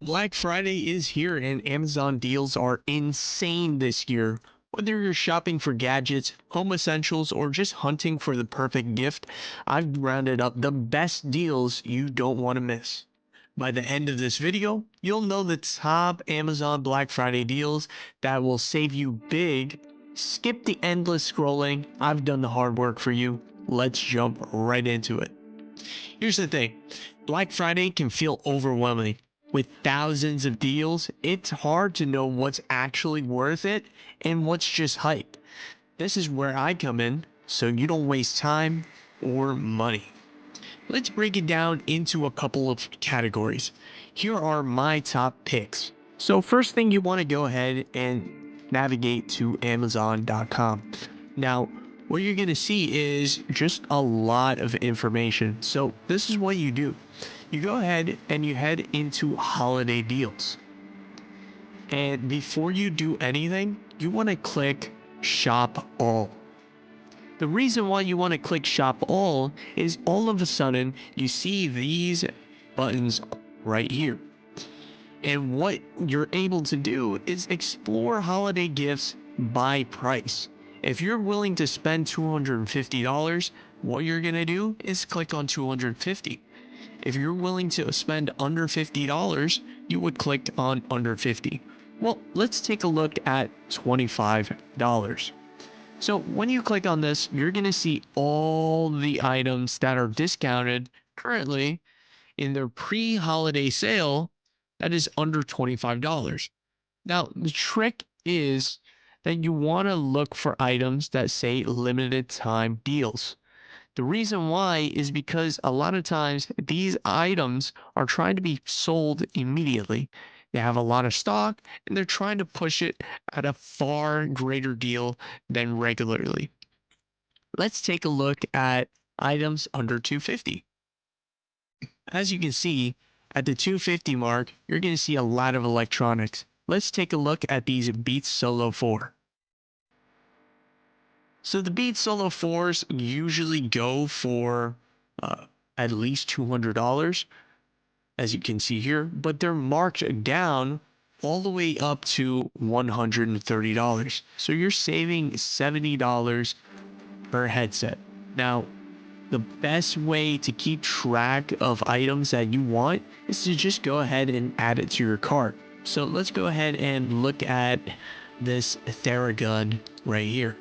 Black Friday is here and Amazon deals are insane this year. Whether you're shopping for gadgets, home essentials, or just hunting for the perfect gift, I've rounded up the best deals you don't want to miss. By the end of this video, you'll know the top Amazon Black Friday deals that will save you big. Skip the endless scrolling. I've done the hard work for you. Let's jump right into it. Here's the thing, Black Friday can feel overwhelming. With thousands of deals, it's hard to know what's actually worth it and what's just hype. This is where I come in, so you don't waste time or money. Let's break it down into a couple of categories. Here are my top picks. So first thing, you want to go ahead and navigate to Amazon.com. Now, what you're going to see is just a lot of information. So this is what you do. You go ahead and you head into holiday deals. And before you do anything, you want to click shop all. The reason why you want to click shop all is all of a sudden you see these buttons right here. And what you're able to do is explore holiday gifts by price. If you're willing to spend $250, what you're going to do is click on 250. If you're willing to spend under $50, you would click on under 50. Well, let's take a look at $25. So when you click on this, you're going to see all the items that are discounted currently in their pre-holiday sale that is under $25. Now, the trick is that you want to look for items that say limited time deals. The reason why is because a lot of times these items are trying to be sold immediately. They have a lot of stock and they're trying to push it at a far greater deal than regularly. Let's take a look at items under 250. As you can see, at the 250 mark, you're going to see a lot of electronics. Let's take a look at these Beats Solo 4. So the Beats Solo 4s usually go for at least $200, as you can see here, but they're marked down all the way up to $130. So you're saving $70 per headset. Now, the best way to keep track of items that you want is to just go ahead and add it to your cart. So let's go ahead and look at this Theragun right here.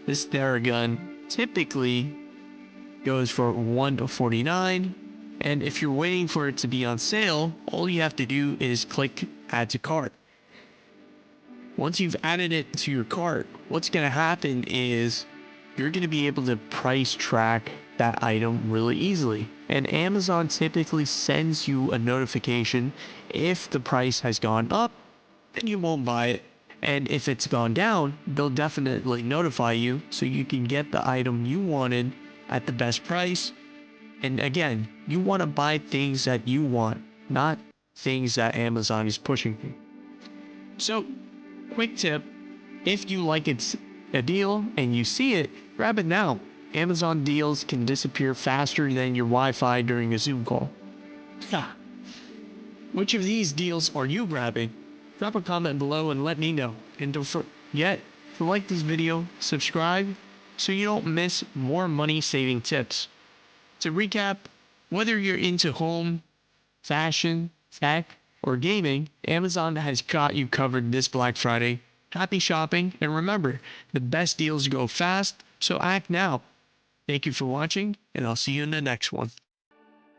This Theragun typically goes for $149, and if you're waiting for it to be on sale, all you have to do is click add to cart. Once you've added it to your cart, what's going to happen is you're going to be able to price track that item really easily. And Amazon typically sends you a notification if the price has gone up, then you won't buy it. And if it's gone down, they'll definitely notify you so you can get the item you wanted at the best price. And again, you want to buy things that you want, not things that Amazon is pushing you. So, quick tip, if you like it's a deal and you see it, grab it now. Amazon deals can disappear faster than your Wi-Fi during a Zoom call. Which of these deals are you grabbing? Drop a comment below and let me know. And don't forget to like this video, subscribe, so you don't miss more money saving tips. To recap, whether you're into home, fashion, tech, or gaming, Amazon has got you covered this Black Friday. Happy shopping, and remember, the best deals go fast, so act now. Thank you for watching, and I'll see you in the next one.